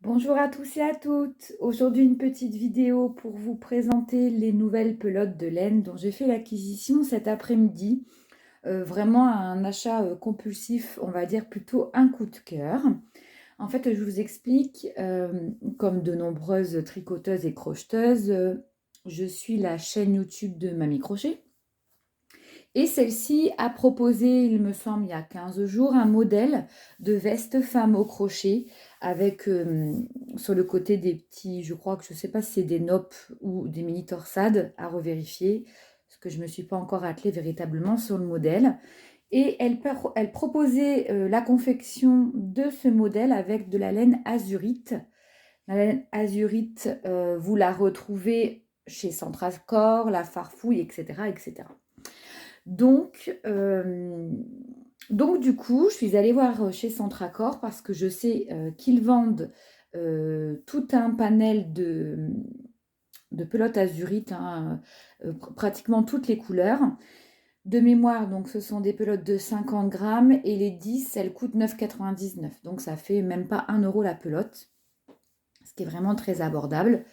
Bonjour à tous et à toutes. Aujourd'hui, une petite vidéo pour vous présenter les nouvelles pelotes de laine dont j'ai fait l'acquisition cet après-midi. Vraiment un achat compulsif, on va dire plutôt un coup de cœur. En fait, je vous explique, comme de nombreuses tricoteuses et crocheteuses, je suis la chaîne YouTube de Mamie Crochet. Et celle-ci a proposé, il me semble, il y a 15 jours, un modèle de veste femme au crochet avec sur le côté des petits, je crois que je ne sais pas si c'est des noppes ou des mini torsades à revérifier, parce que je ne me suis pas encore attelée véritablement sur le modèle. Et elle proposait la confection de ce modèle avec de la laine azurite. La laine azurite, vous la retrouvez chez Centrascore, La Farfouille, etc., etc. Donc, euh, donc, du coup, je suis allée voir chez Centracor parce que je sais qu'ils vendent tout un panel de pelotes azurites, hein, pratiquement toutes les couleurs. De mémoire, donc ce sont des pelotes de 50 grammes et les 10, elles coûtent 9,99. Donc ça fait même pas 1 euro la pelote, ce qui est vraiment très abordable,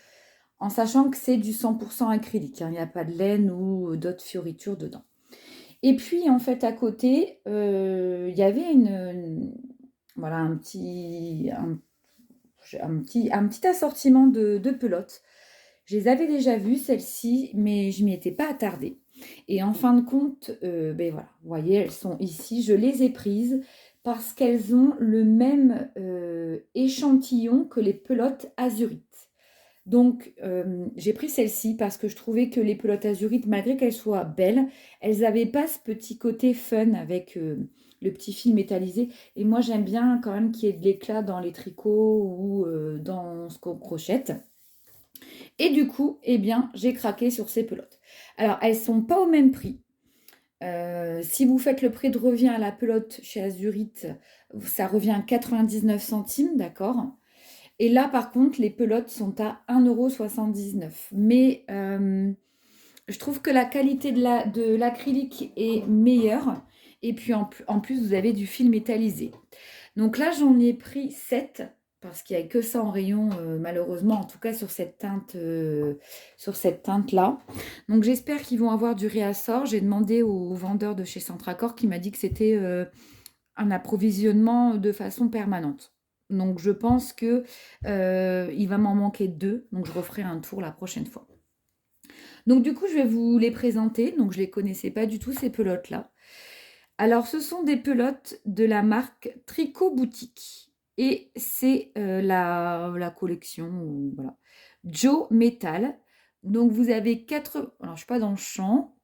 en sachant que c'est du 100% acrylique, hein, il n'y a pas de laine ou d'autres fioritures dedans. Et puis, en fait, à côté, il y avait voilà, un petit assortiment de pelotes. Je les avais déjà vues, celles-ci, mais je m'y étais pas attardée. Et en fin de compte, ben voilà, vous voyez, elles sont ici. Je les ai prises parce qu'elles ont le même échantillon que les pelotes azurites. Donc, j'ai pris celle-ci parce que je trouvais que les pelotes azurites, malgré qu'elles soient belles, elles n'avaient pas ce petit côté fun avec le petit fil métallisé. Et moi, j'aime bien quand même qu'il y ait de l'éclat dans les tricots ou dans ce qu'on crochette. Et du coup, eh bien, j'ai craqué sur ces pelotes. Alors, elles ne sont pas au même prix. Si vous faites le prix de revient à la pelote chez Azurite, ça revient à 99 centimes, d'accord? Et là, par contre, les pelotes sont à 1,79 €. Mais je trouve que la qualité de l'acrylique est meilleure. Et puis en plus, vous avez du fil métallisé. Donc là, j'en ai pris 7 parce qu'il n'y a que ça en rayon, malheureusement, en tout cas sur cette teinte-là. Donc j'espère qu'ils vont avoir du réassort. J'ai demandé au vendeur de chez Centracor qui m'a dit que c'était un approvisionnement de façon permanente. Donc je pense que il va m'en manquer 2, donc je referai un tour la prochaine fois. Donc du coup, je vais vous les présenter. Donc je ne les connaissais pas du tout, ces pelotes-là. Alors ce sont des pelotes de la marque Tricot Boutique. Et c'est la collection, voilà, Joe Metal. Donc vous avez 4... Alors je ne suis pas dans le champ,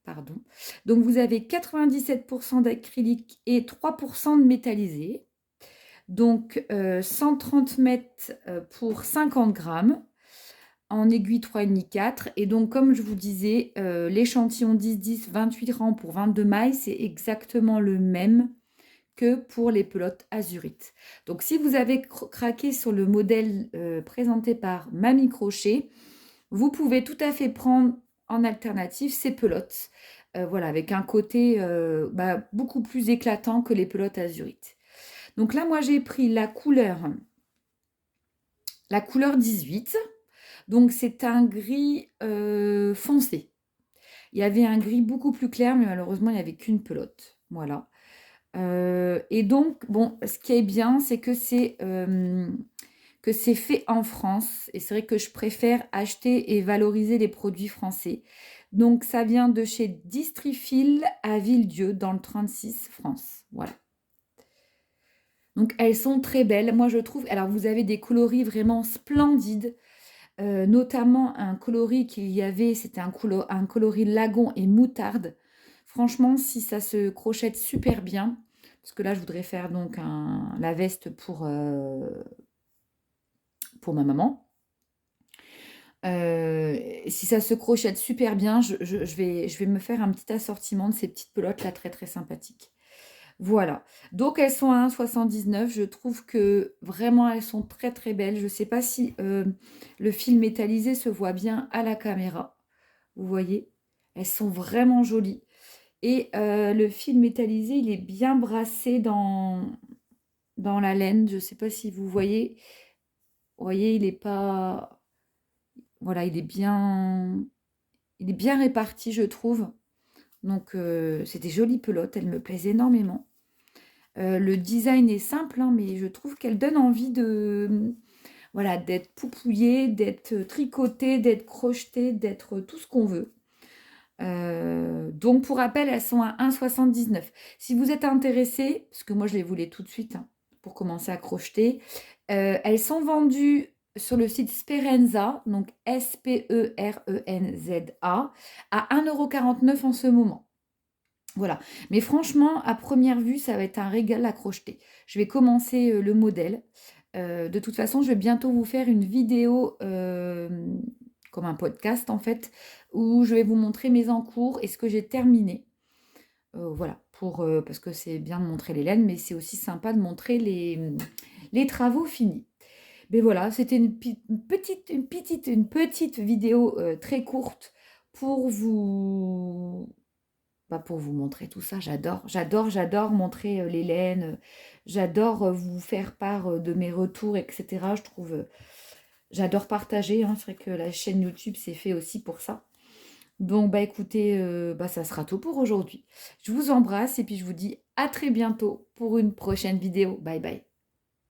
pardon. Donc vous avez 97% d'acrylique et 3% de métallisé. Donc 130 mètres pour 50 grammes en aiguille 3,5 4. Et donc comme je vous disais, l'échantillon 10-10 28 rangs pour 22 mailles, c'est exactement le même que pour les pelotes azurites. Donc si vous avez craqué sur le modèle présenté par Mamie Crochet, vous pouvez tout à fait prendre en alternative ces pelotes. Voilà, avec un côté beaucoup plus éclatant que les pelotes azurites. Donc là, moi, j'ai pris la couleur 18. Donc, c'est un gris foncé. Il y avait un gris beaucoup plus clair, mais malheureusement, il n'y avait qu'une pelote. Voilà. Et donc, bon, ce qui est bien, c'est que c'est fait en France. Et c'est vrai que je préfère acheter et valoriser les produits français. Donc, ça vient de chez Distrifil à Villedieu, dans le 36, France. Voilà. Donc, elles sont très belles. Moi, je trouve... Alors, vous avez des coloris vraiment splendides. Notamment un coloris qu'il y avait, c'était un coloris lagon et moutarde. Franchement, si ça se crochette super bien, parce que là, je voudrais faire donc la veste pour ma maman. Si ça se crochette super bien, je vais me faire un petit assortiment de ces petites pelotes là, très très sympathiques. Voilà, donc elles sont à 1,79 €. Je trouve que vraiment elles sont très très belles. Je ne sais pas si le fil métallisé se voit bien à la caméra. Vous voyez, elles sont vraiment jolies. Et le fil métallisé, il est bien brassé dans la laine. Je ne sais pas si vous voyez. Vous voyez, il est pas... Voilà, il est bien réparti, je trouve. Donc, c'est des jolies pelotes, elles me plaisent énormément. Le design est simple, hein, mais je trouve qu'elle donne envie de, voilà, d'être poupouillée, d'être tricotée, d'être crochetée, d'être tout ce qu'on veut. Donc, pour rappel, elles sont à 1,79. Si vous êtes intéressé, parce que moi, je les voulais tout de suite hein, pour commencer à crocheter, elles sont vendues sur le site Sperenza, donc Sperenza, à 1,49 € en ce moment. Voilà. Mais franchement, à première vue, ça va être un régal à crocheter. Je vais commencer le modèle. De toute façon, je vais bientôt vous faire une vidéo, comme un podcast en fait, où je vais vous montrer mes encours et ce que j'ai terminé. Voilà, parce que c'est bien de montrer les laines, mais c'est aussi sympa de montrer les travaux finis. Mais voilà, c'était une petite vidéo très courte pour vous, pour vous montrer tout ça. J'adore montrer les laines. J'adore vous faire part de mes retours, etc. Je trouve, j'adore partager. Hein. C'est vrai que la chaîne YouTube, c'est fait aussi pour ça. Donc, écoutez, ça sera tout pour aujourd'hui. Je vous embrasse et puis je vous dis à très bientôt pour une prochaine vidéo. Bye bye.